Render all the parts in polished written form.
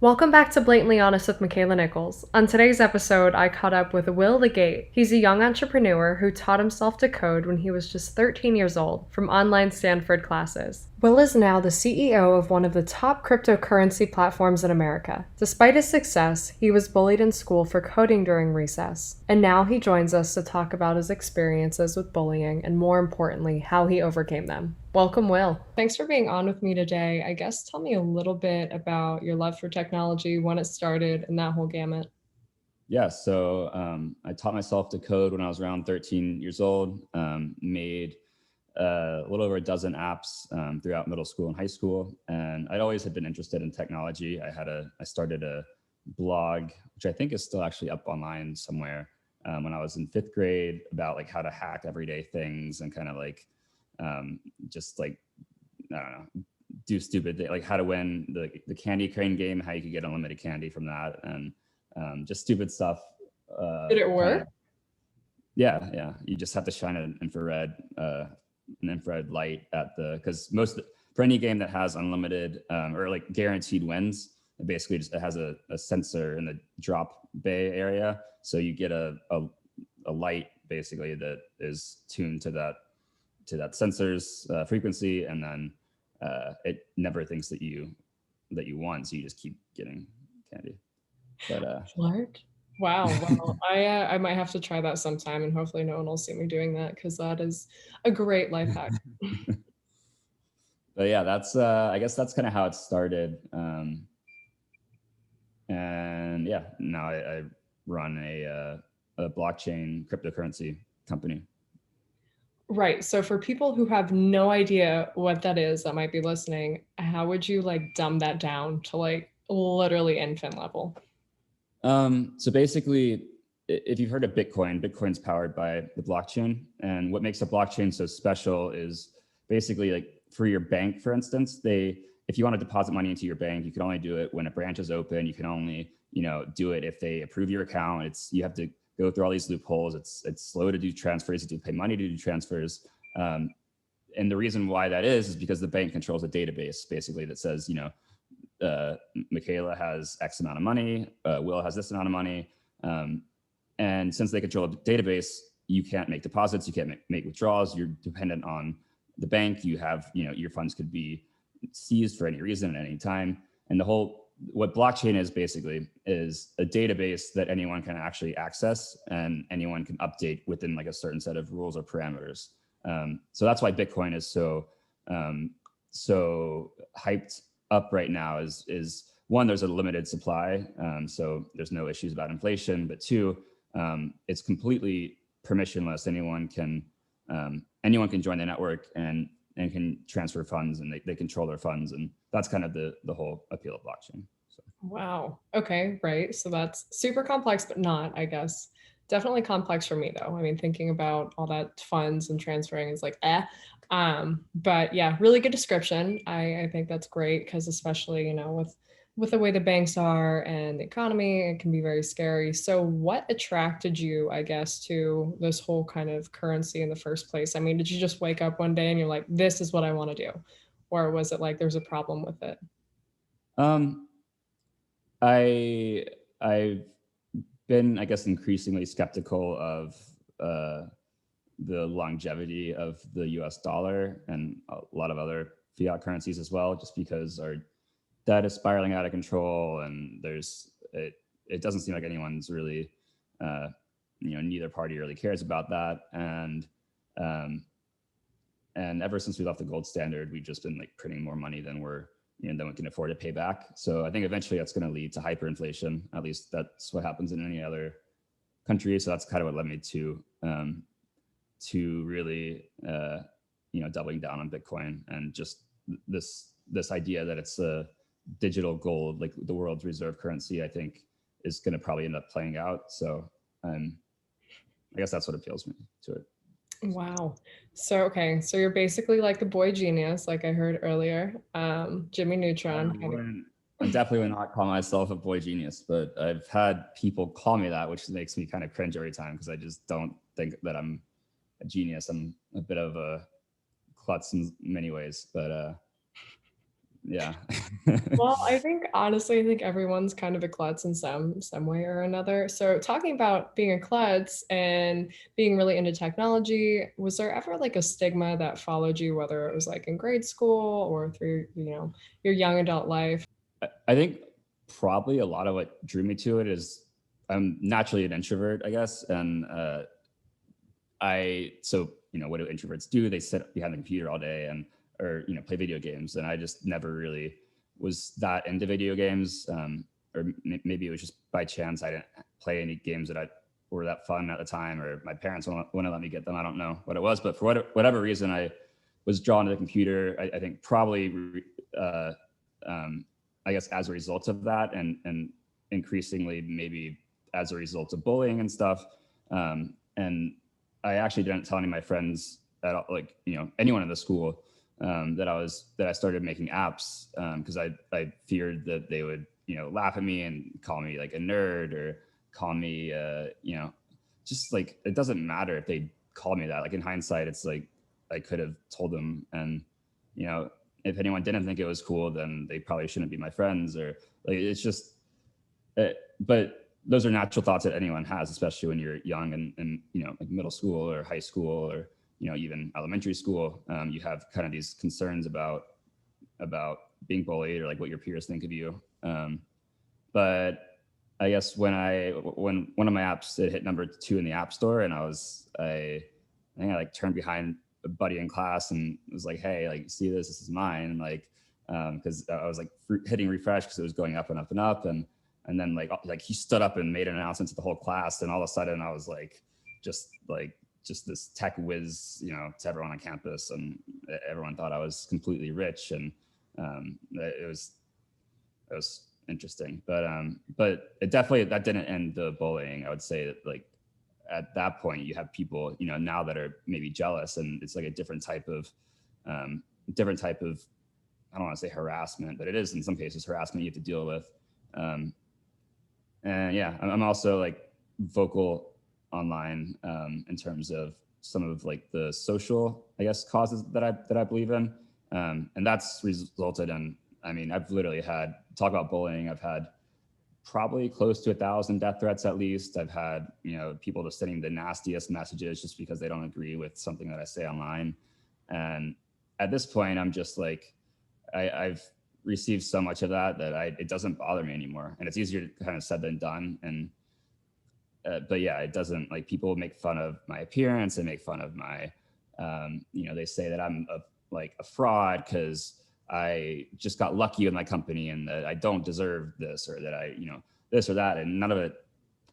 Welcome back to Blatantly Honest with Makaila Nichols. On today's episode, I caught up with Will LeGate. He's a young entrepreneur who taught himself to code when he was just 13 years old from online Stanford classes. Will is now the CEO of one of the top cryptocurrency platforms in America. Despite his success, he was bullied in school for coding during recess, and now he joins us to talk about his experiences with bullying and, more importantly, how he overcame them. Welcome, Will. Thanks for being on with me today. I guess tell me a little bit about your love for technology, when it started, and that whole gamut. Yeah, so I taught myself to code when I was around 13 years old, made a little over a dozen apps throughout middle school and high school. And I'd always had been interested in technology. I started a blog, which I think is still actually up online somewhere, when I was in fifth grade, about like how to hack everyday things and kind of like just like, I don't know, do stupid things, like how to win the candy crane game, how you could get unlimited candy from that. And just stupid stuff. Did it Kind work? of, yeah. You just have to shine an infrared light at because for any game that has unlimited or like guaranteed wins, it basically just it has a sensor in the drop bay area, so you get a light basically that is tuned to that sensor's frequency, and then it never thinks that you won, so you just keep getting candy. But What? Wow. Well, I might have to try that sometime, and hopefully no one will see me doing that because that is a great life hack. but yeah, that's I guess that's kind of how it started. And yeah, now I run a blockchain cryptocurrency company. Right. So for people who have no idea what that is that might be listening, how would you like dumb that down to like literally infant level? So basically, if you've heard of Bitcoin, Bitcoin's powered by the blockchain. And what makes a blockchain so special is basically like for your bank, for instance, if you want to deposit money into your bank, you can only do it when a branch is open. You can only, do it if they approve your account. You have to go through all these loopholes. It's slow to do transfers. You have to pay money to do transfers. And the reason why that is because the bank controls a database basically that says, Makaila has X amount of money, Will has this amount of money. And since they control the database, you can't make deposits, you can't make withdrawals, you're dependent on the bank. You have, your funds could be seized for any reason at any time. And what blockchain is basically is a database that anyone can actually access and anyone can update within like a certain set of rules or parameters. So that's why Bitcoin is so hyped up right now is one, there's a limited supply, so there's no issues about inflation. But two, it's completely permissionless. Anyone can join the network and can transfer funds, and they control their funds, and that's kind of the whole appeal of blockchain. So. Wow. Okay, right. So that's super complex, but not, I guess. Definitely complex for me though. I mean, thinking about all that funds and transferring is like but yeah, really good description. I think that's great because especially, with the way the banks are and the economy, it can be very scary. So what attracted you, I guess, to this whole kind of currency in the first place? I mean, did you just wake up one day and you're like, this is what I want to do? Or was it like there's a problem with it? Um, I I've been, I guess, increasingly skeptical of the longevity of the U.S. dollar and a lot of other fiat currencies as well, just because our debt is spiraling out of control, and it doesn't seem like anyone's really, neither party really cares about that, um, and ever since we left the gold standard, we've just been like printing more money than we can afford to pay back. So I think eventually that's going to lead to hyperinflation. At least that's what happens in any other country. So that's kind of what led me to really, doubling down on Bitcoin, and just this idea that it's a digital gold, like the world's reserve currency, I think is going to probably end up playing out. So I guess that's what appeals me to it. Wow. So okay, so you're basically like the boy genius, like I heard earlier. Jimmy Neutron kind of. I definitely would not call myself a boy genius, but I've had people call me that, which makes me kind of cringe every time because I just don't think that I'm a genius. I'm a bit of a klutz in many ways, but Yeah. Well, I think everyone's kind of a klutz in some way or another. So talking about being a klutz and being really into technology, was there ever like a stigma that followed you, whether it was like in grade school or through, your young adult life? I think probably a lot of what drew me to it is I'm naturally an introvert, I guess. And what do introverts do? They sit behind the computer all day and, or, play video games. And I just never really was that into video games. Maybe it was just by chance I didn't play any games that I were that fun at the time, or my parents wouldn't let me get them. I don't know what it was, but for whatever reason, I was drawn to the computer. I think probably, uh, I guess, as a result of that, and increasingly maybe as a result of bullying and stuff. And I actually didn't tell any of my friends at all, like, anyone in the school, that I started making apps, because I feared that they would, laugh at me and call me like a nerd, or call me, just like, it doesn't matter if they called me that. Like, in hindsight, it's like I could have told them, and, if anyone didn't think it was cool, then they probably shouldn't be my friends, or like, it's just, but those are natural thoughts that anyone has, especially when you're young, and like middle school or high school, or even elementary school. You have kind of these concerns about being bullied, or like what your peers think of you. But I guess when one of my apps, it hit number 2 in the App Store, and I think I like turned behind a buddy in class and was like, "Hey, like, see this? This is mine." And like, because I was like hitting refresh because it was going up and up and up, and then like he stood up and made an announcement to the whole class, and all of a sudden I was like, just this tech whiz, to everyone on campus, and everyone thought I was completely rich, and it was interesting, but it definitely, that didn't end the bullying. I would say that, like, at that point you have people, now that are maybe jealous, and it's like a different type of, I don't want to say harassment, but it is in some cases harassment you have to deal with. And yeah, I'm also like vocal online, in terms of some of like the social, I guess, causes that I believe in, and that's resulted in. I mean, I've literally had, talk about bullying. I've had probably close to 1,000 death threats at least. I've had, people just sending the nastiest messages just because they don't agree with something that I say online. And at this point, I'm just like, I've received so much of that it doesn't bother me anymore. And it's easier to kind of said than done. And but yeah, it doesn't, like, people make fun of my appearance and make fun of my, they say that I'm like a fraud because I just got lucky with my company, and that I don't deserve this, or that I, this or that. And none of it,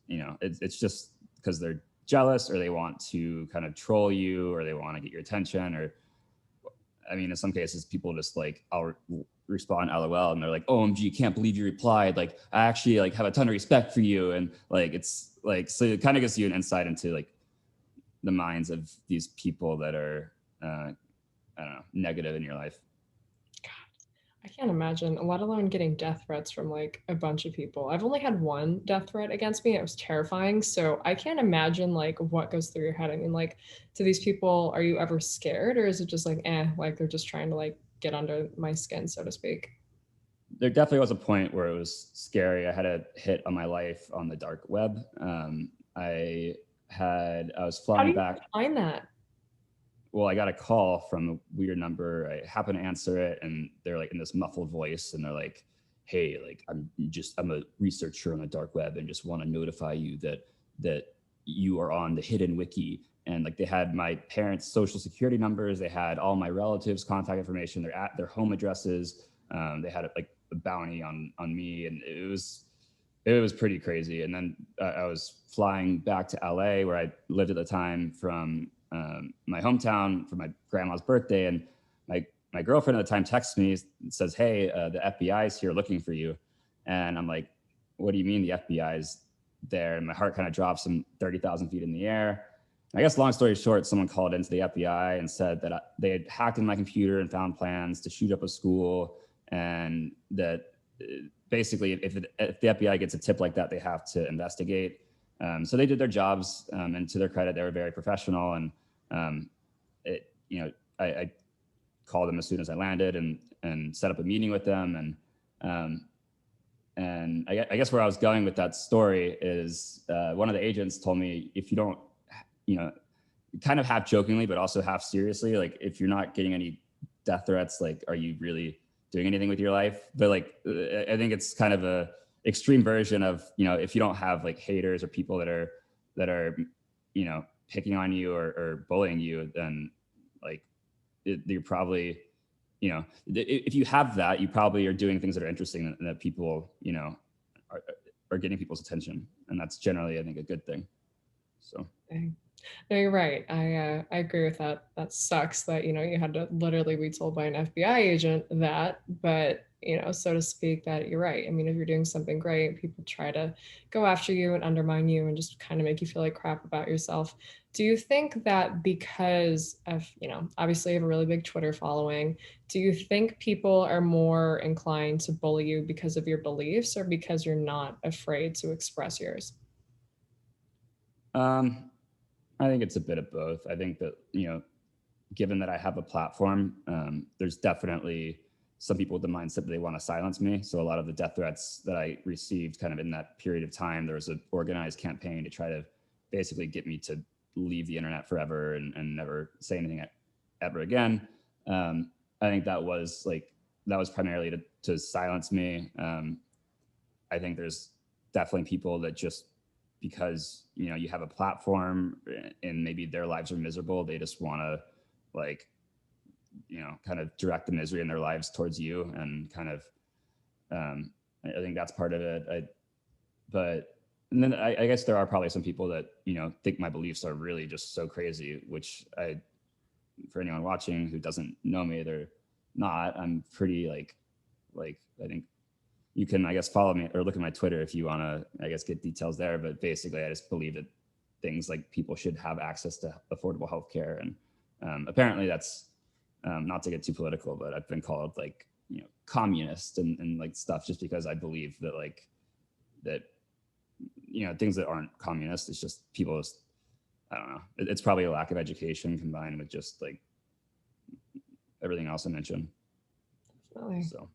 it's just because they're jealous, or they want to kind of troll you, or they want to get your attention. Or, I mean, in some cases, people just like, I'll respond LOL, and they're like, OMG, can't believe you replied. Like, I actually like have a ton of respect for you. And like, it's like, so it kind of gives you an insight into like the minds of these people that are, I don't know, negative in your life. I can't imagine, let alone getting death threats from like a bunch of people. I've only had one death threat against me. It was terrifying. So I can't imagine like what goes through your head. I mean, like, to these people, are you ever scared, or is it just like, like they're just trying to like get under my skin, so to speak? There definitely was a point where it was scary. I had a hit on my life on the dark web. I was How do flying you back. find that? Well, I got a call from a weird number. I happened to answer it, and they're like in this muffled voice, and they're like, "Hey, like, I'm a researcher on the dark web, and just want to notify you that you are on the hidden wiki." And like, they had my parents' social security numbers, they had all my relatives' contact information, their home addresses. They had like a bounty on me, and it was pretty crazy. And then I was flying back to LA, where I lived at the time, from my hometown for my grandma's birthday. And my girlfriend at the time texts me and says, "Hey, the FBI is here looking for you." And I'm like, "What do you mean the FBI is there?" And my heart kind of drops some 30,000 feet in the air. And I guess, long story short, someone called into the FBI and said that they had hacked in my computer and found plans to shoot up a school, and that basically, if the FBI gets a tip like that, they have to investigate. So they did their jobs, and to their credit, they were very professional. And I called them as soon as I landed, and and set up a meeting with them. And I guess where I was going with that story is one of the agents told me, if you don't, kind of half jokingly, but also half seriously, like if you're not getting any death threats, like, are you really doing anything with your life? But like, I think it's kind of a extreme version of, if you don't have like haters or people that are, picking on you or bullying you, then like you're probably, if you have that, you probably are doing things that are interesting and that people, are getting people's attention. And that's generally, I think, a good thing. So. Okay. No, you're right. I agree with that. That sucks that, you had to literally be told by an FBI agent that, but, so to speak, that you're right. I mean, if you're doing something great, people try to go after you and undermine you and just kind of make you feel like crap about yourself. Do you think that because of, obviously you have a really big Twitter following, do you think people are more inclined to bully you because of your beliefs or because you're not afraid to express yours? I think it's a bit of both. I think that, given that I have a platform, there's definitely some people with the mindset that they want to silence me. So a lot of the death threats that I received kind of in that period of time, there was an organized campaign to try to basically get me to leave the internet forever and never say anything ever again. I think that was primarily to silence me. I think there's definitely people that just, because you have a platform and maybe their lives are miserable, they just want to like kind of direct the misery in their lives towards you, and kind of I think that's part of it. And then I guess there are probably some people that think my beliefs are really just so crazy, which for anyone watching who doesn't know me, they're not. I'm pretty like I think you can, I guess, follow me or look at my Twitter if you want to, I guess, get details there. But basically, I just believe that things like people should have access to affordable healthcare. And apparently that's not to get too political, but I've been called like, communist and like stuff just because I believe that things that aren't communist, it's just people just, I don't know. It's probably a lack of education combined with just like everything else I mentioned. Definitely. So.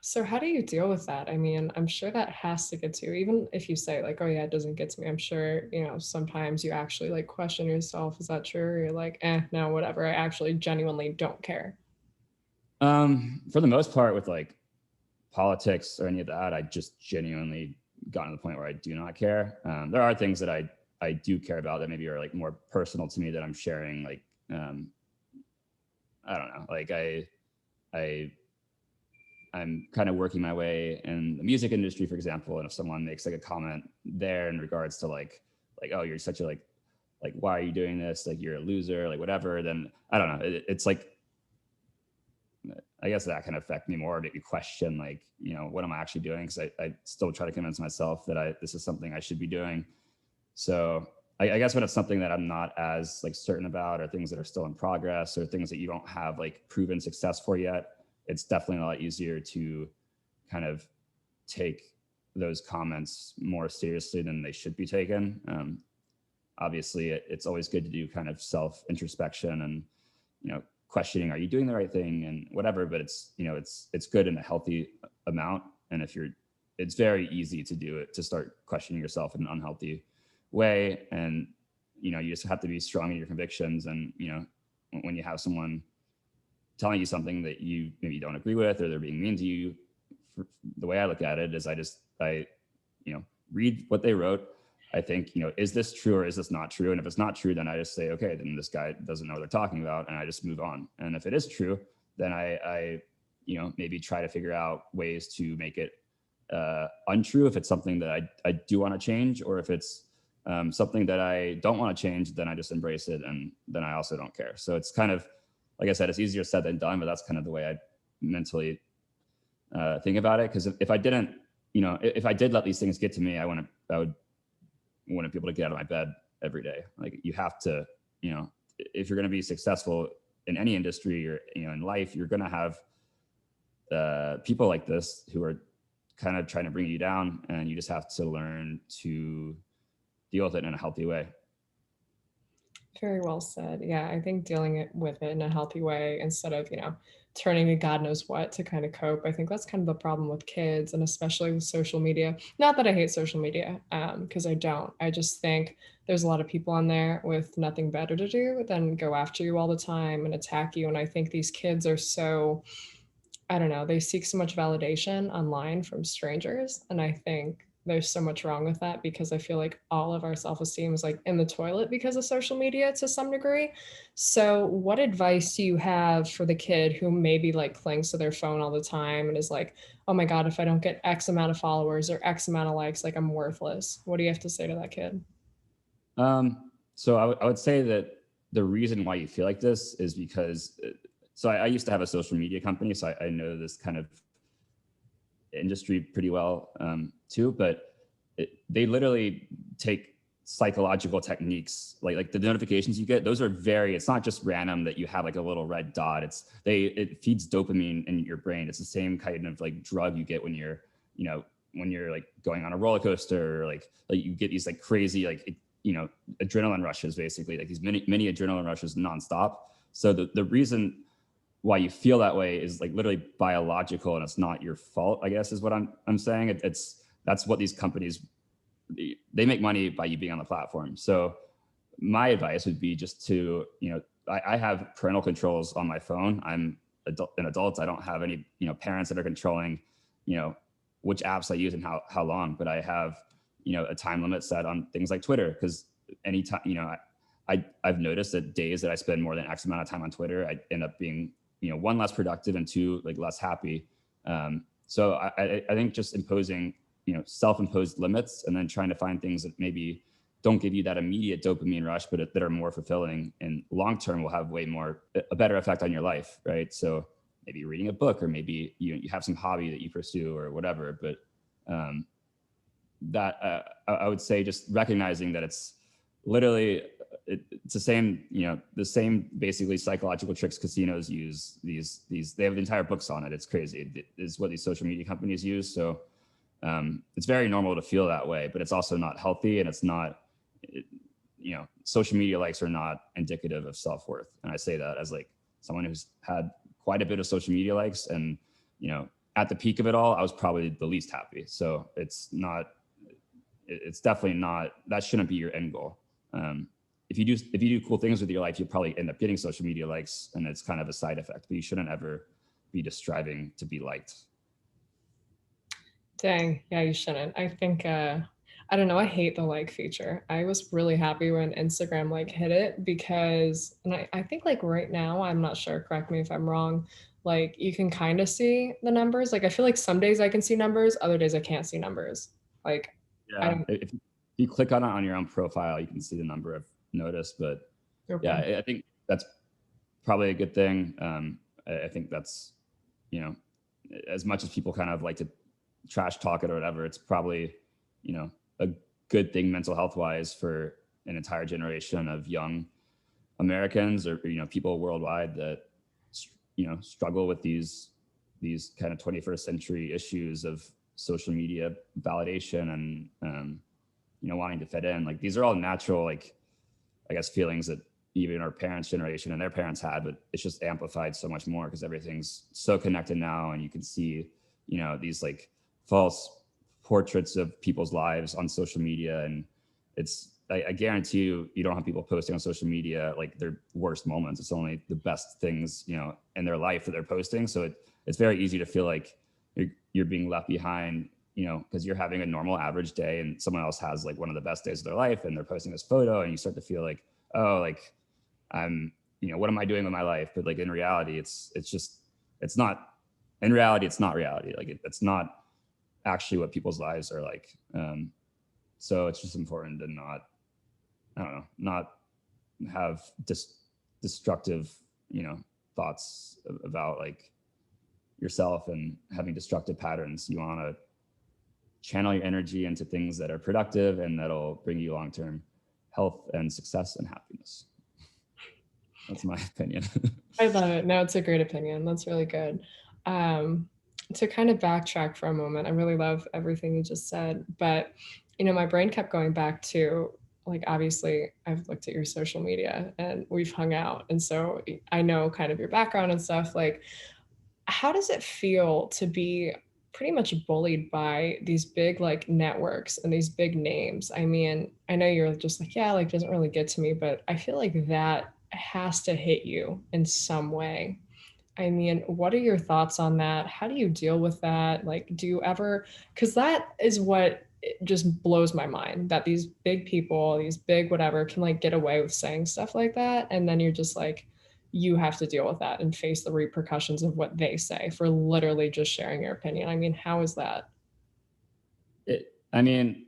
So how do you deal with that? I mean, I'm sure that has to get to you, even if you say like, oh yeah, it doesn't get to me. I'm sure, sometimes you actually like question yourself. Is that true? Or you're like, no, whatever. I actually genuinely don't care. For the most part with like politics or any of that, I just genuinely gotten to the point where I do not care. There are things that I do care about that maybe are like more personal to me that I'm sharing. Like, I don't know, like I'm kind of working my way in the music industry, for example. And if someone makes like a comment there in regards to like, oh, you're such a like, why are you doing this? Like, you're a loser, like whatever. Then I don't know. It's like, I guess that can affect me more, make me question like, what am I actually doing? Cause I still try to convince myself that this is something I should be doing. So I guess when it's something that I'm not as like certain about, or things that are still in progress, or things that you don't have like proven success for yet, it's definitely a lot easier to kind of take those comments more seriously than they should be taken. Obviously, it's always good to do kind of self introspection and questioning, are you doing the right thing and whatever. But it's it's good in a healthy amount. And it's very easy to do it, to start questioning yourself in an unhealthy way. And you just have to be strong in your convictions. And when you have someone telling you something that you maybe don't agree with, or they're being mean to you, the way I look at it is I read what they wrote. I think, is this true or is this not true? And if it's not true, then I just say, okay, then this guy doesn't know what they're talking about, and I just move on. And if it is true, then I maybe try to figure out ways to make it untrue if it's something that I do want to change, or if it's something that I don't want to change, then I just embrace it, and then I also don't care. So it's kind of, like I said, it's easier said than done, but that's kind of the way I mentally think about it. Because if I didn't, if I did let these things get to me, I would wouldn't be able to get out of my bed every day. Like, you have to, if you're going to be successful in any industry or in life, you're going to have people like this who are kind of trying to bring you down, and you just have to learn to deal with it in a healthy way. Very well said. Yeah, I think dealing with it in a healthy way instead of, turning to God knows what to kind of cope. I think that's kind of the problem with kids, and especially with social media. Not that I hate social media, because I don't. I just think there's a lot of people on there with nothing better to do than go after you all the time and attack you. And I think these kids are so, I don't know, they seek so much validation online from strangers. And I think there's so much wrong with that, because I feel like all of our self esteem is like in the toilet because of social media to some degree. So, what advice do you have for the kid who maybe like clings to their phone all the time and is like, oh my God, if I don't get X amount of followers or X amount of likes, like I'm worthless? What do you have to say to that kid? So I would say that the reason why you feel like this is because, so I used to have a social media company, so I know this kind of industry pretty well too, but they literally take psychological techniques, like the notifications you get, those are it's not just random that you have like a little red dot. It feeds dopamine in your brain. It's the same kind of like drug you get when you're, when you're like going on a roller coaster, or like you get these like crazy, like, adrenaline rushes, basically like these mini adrenaline rushes nonstop. So the reason why you feel that way is like literally biological, and it's not your fault, I guess, is what I'm saying. That's what these companies, they make money by you being on the platform. So my advice would be just to, I have parental controls on my phone. I'm an adult. I don't have any, parents that are controlling, which apps I use and how long, but I have, a time limit set on things like Twitter, because anytime, I've noticed that days that I spend more than X amount of time on Twitter, I end up being, one, less productive, and two, like less happy. So I think just imposing, self-imposed limits, and then trying to find things that maybe don't give you that immediate dopamine rush, but that are more fulfilling and long-term will have a better effect on your life. Right. So maybe reading a book, or maybe you have some hobby that you pursue or whatever. But I would say just recognizing that it's literally, it's the same, the same basically psychological tricks casinos use. They have entire books on it. It's crazy. It is what these social media companies use. So it's very normal to feel that way, but it's also not healthy, and it's not, social media likes are not indicative of self-worth. And I say that as like someone who's had quite a bit of social media likes, and, at the peak of it all, I was probably the least happy. So it's definitely not, that shouldn't be your end goal. If you do cool things with your life, you'll probably end up getting social media likes, and it's kind of a side effect, but you shouldn't ever be just striving to be liked. Dang, yeah, you shouldn't. I think I don't know, I hate the like feature. I was really happy when Instagram like hit it, because, and I think like right now, I'm not sure, correct me if I'm wrong, like you can kind of see the numbers. Like I feel like some days I can see numbers, other days I can't see numbers. Like I Yeah. don't. If you click on it on your own profile, you can see the number I've noticed. But yeah, Okay. I think that's probably a good thing. I think that's, as much as people kind of like to trash talk it or whatever, it's probably, a good thing mental health wise for an entire generation of young Americans, or, people worldwide that, struggle with these kind of 21st century issues of social media validation, and, wanting to fit in. Like these are all natural, like, I guess, feelings that even our parents' generation and their parents had, but it's just amplified so much more because everything's so connected now, and you can see, these like false portraits of people's lives on social media, and I guarantee you don't have people posting on social media like their worst moments. It's only the best things, in their life that they're posting. So it's very easy to feel like you're being left behind, because you're having a normal average day, and someone else has like one of the best days of their life, and they're posting this photo, and you start to feel like, oh, like I'm, what am I doing with my life? But like in reality, it's not, in reality, it's not reality. Like it's not actually what people's lives are like. So it's just important to not have destructive, thoughts about like yourself, and having destructive patterns. You want to channel your energy into things that are productive and that'll bring you long-term health and success and happiness. That's my opinion. I love it. No, it's a great opinion. That's really good. Um, to kind of backtrack for a moment, I really love everything you just said, but my brain kept going back to, like, obviously I've looked at your social media and we've hung out, and so I know kind of your background and stuff. Like, How does it feel to be pretty much bullied by these big like networks and these big names? I mean, I know you're just like, yeah, like doesn't really get to me, but I feel like that has to hit you in some way. I mean, what are your thoughts on that? How do you deal with that? Like, do you ever, because that is what it just blows my mind that these big people, these big whatever, can like get away with saying stuff like that. And then you're just like, you have to deal with that and face the repercussions of what they say for literally just sharing your opinion. I mean, how is that? I mean,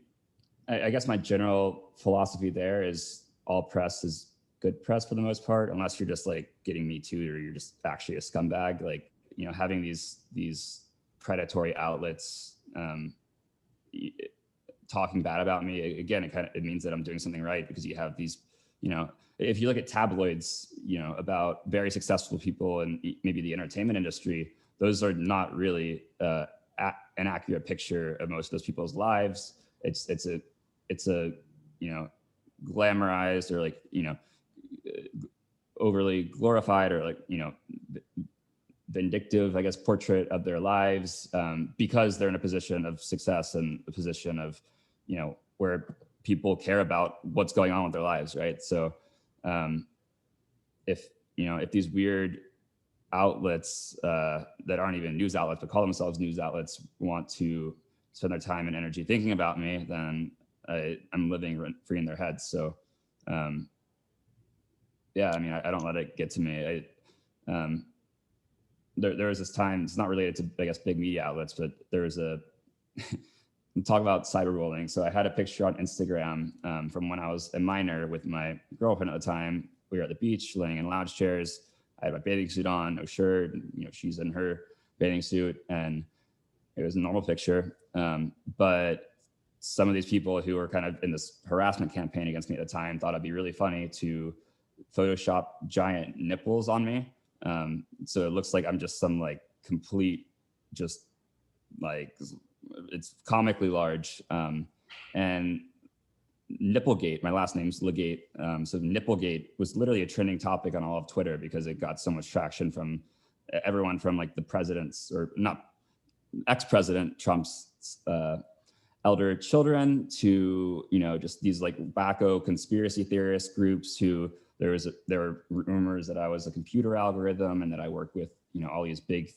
I guess my general philosophy there is all press is good press for the most part, unless you're just like getting me too, or you're just actually a scumbag. Like, having these predatory outlets talking bad about me, again, it means that I'm doing something right, because you have these, if you look at tabloids, about very successful people and maybe the entertainment industry, those are not really an accurate picture of most of those people's lives. It's a glamorized, or like overly glorified, or like vindictive, I guess, portrait of their lives, because they're in a position of success and a position of where people care about what's going on with their lives, right? So if these weird outlets that aren't even news outlets but call themselves news outlets want to spend their time and energy thinking about me, then I'm living rent free in their heads. So yeah, I mean, I don't let it get to me. There was this time, it's not related to, I guess, big media outlets, but there was a talk about cyberbullying. So I had a picture on Instagram from when I was a minor with my girlfriend at the time. We were at the beach laying in lounge chairs. I had my bathing suit on, no shirt. She's in her bathing suit, and it was a normal picture. But some of these people who were kind of in this harassment campaign against me at the time thought it'd be really funny to Photoshop giant nipples on me. So it looks like I'm just some like complete, just like, it's comically large. And Nipplegate, my last name's LeGate. So Nipplegate was literally a trending topic on all of Twitter because it got so much traction from everyone from like the president's, or not ex-president Trump's elder children, to just these like wacko conspiracy theorist groups who there were rumors that I was a computer algorithm and that I work with all these big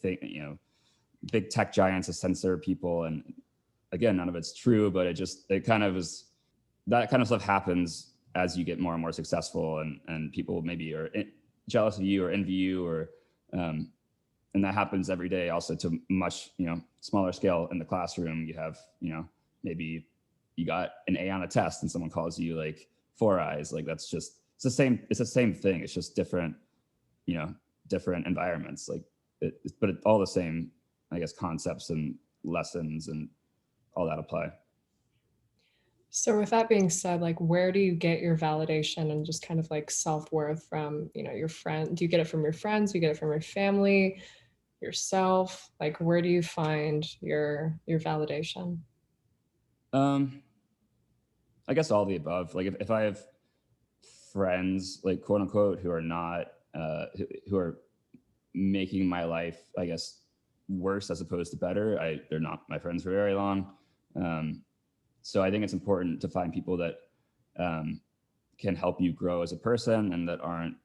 big tech giants to censor people. And again, none of it's true, but it kind of is, that kind of stuff happens as you get more and more successful, and people maybe are jealous of you or envy you, or and that happens every day also to much smaller scale. In the classroom, you have maybe you got an A on a test and someone calls you like four eyes. Like that's just, it's the same thing. It's just different different environments, like but all the same, I guess, concepts and lessons and all that apply. So with that being said, like where do you get your validation and just kind of like self-worth from, your friend? Do you get it from your friends? Do you get it from your family, yourself? Like where do you find your validation? I guess all the above. Like if I have friends, like quote unquote, who are not who are making my life, I guess, worse as opposed to better, they're not my friends for very long. So I think it's important to find people that can help you grow as a person, and that aren't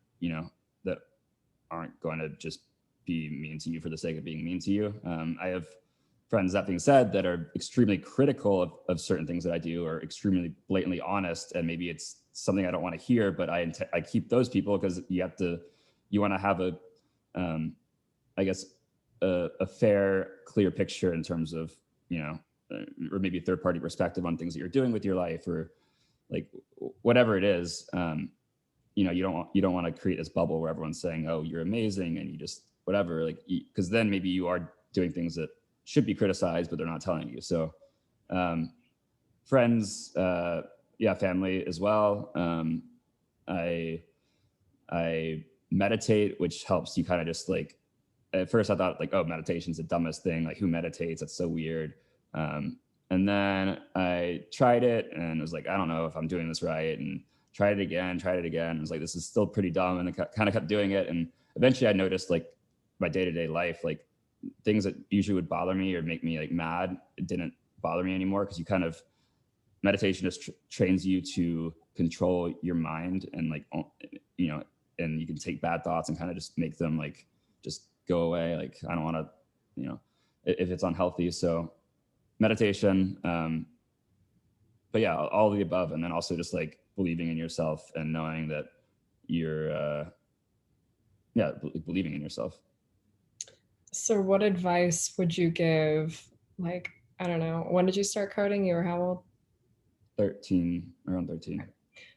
going to just be mean to you for the sake of being mean to you. I have friends, that being said, that are extremely critical of certain things that I do, or extremely blatantly honest, and maybe it's something I don't want to hear, but I keep those people because you want to have I guess a fair, clear picture in terms of or maybe a third party perspective on things that you're doing with your life, or like whatever it is. You don't want to create this bubble where everyone's saying, oh, you're amazing, and you just whatever, like, because then maybe you are doing things that should be criticized, but they're not telling you. So friends, family as well. I meditate, which helps you kind of just like, at first I thought like, oh, meditation's the dumbest thing. Like, who meditates? That's so weird. And then I tried it and was like, I don't know if I'm doing this right. And tried it again. I was like, this is still pretty dumb. And I kind of kept doing it. And eventually I noticed like my day-to-day life, like things that usually would bother me or make me like mad, it didn't bother me anymore, because you kind of, meditation just trains you to control your mind, and like, you know, and you can take bad thoughts and kind of just make them like just go away. Like, I don't want to, you know, if it's unhealthy. So meditation, but yeah, all of the above. And then also just like believing in yourself and knowing that you're, believing in yourself. So what advice would you give, like, I don't know, when did you start coding? You were how old? 13, around 13.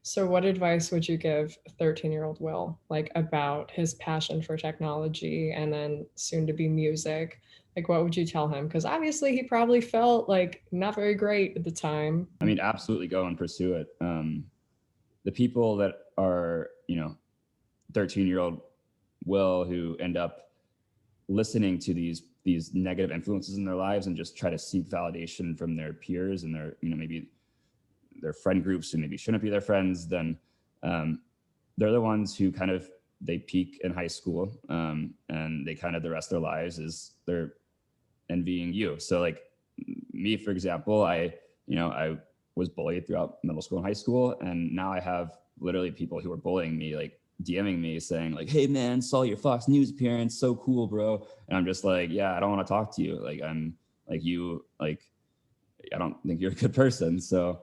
So what advice would you give 13-year-old Will, like, about his passion for technology and then soon to be music? Like, what would you tell him? Because obviously he probably felt like not very great at the time. I mean, absolutely go and pursue it. The people that are, you know, 13-year-old Will, who end up listening to these negative influences in their lives and just try to seek validation from their peers and their, you know, maybe their friend groups who maybe shouldn't be their friends, then they're the ones who kind of, they peak in high school, and they kind of, the rest of their lives is they're envying you. So like me, for example, I was bullied throughout middle school and high school, and now I have literally people who are bullying me, like DMing me saying like, "Hey man, saw your Fox News appearance, so cool, bro." And I'm just like, yeah, I don't want to talk to you. Like, I'm like, you, like, I don't think you're a good person. So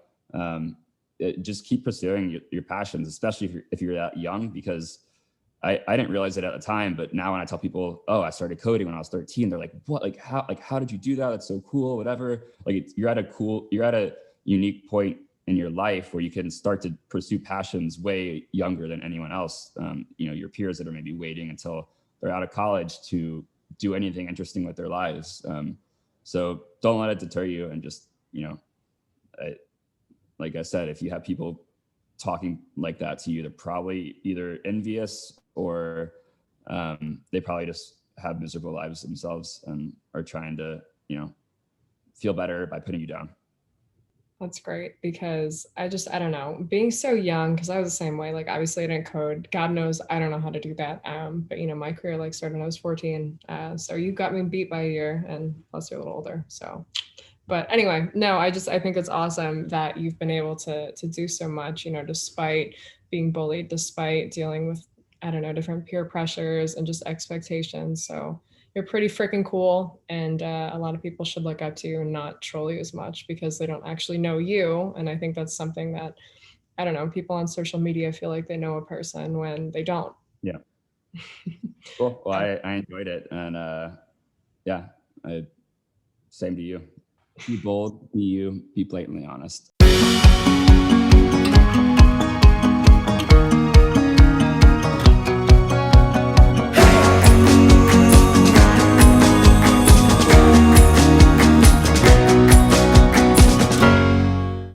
just keep pursuing your passions, especially if you're that young, because I didn't realize it at the time, but now when I tell people, oh, I started coding when I was 13, they're like, what? Like, how did you do that? That's so cool, whatever. Like, you're at a unique point in your life where you can start to pursue passions way younger than anyone else. You know, your peers that are maybe waiting until they're out of college to do anything interesting with their lives. So don't let it deter you, and just, you know, like I said, if you have people talking like that to you, they're probably either envious or they probably just have miserable lives themselves and are trying to, you know, feel better by putting you down. That's great, because I don't know, being so young, because I was the same way. Like, obviously I didn't code. God knows I don't know how to do that. But you know, my career like started when I was 14. So you got me beat by a year, and plus you're a little older. So, but anyway, no, I think it's awesome that you've been able to do so much, you know, despite being bullied, despite dealing with, I don't know, different peer pressures and just expectations. So you're pretty freaking cool. And a lot of people should look up to you and not troll you as much, because they don't actually know you. And I think that's something that, I don't know, people on social media feel like they know a person when they don't. Yeah. Cool. Well, I enjoyed it. And yeah, same to you. Be bold, be you, be blatantly honest.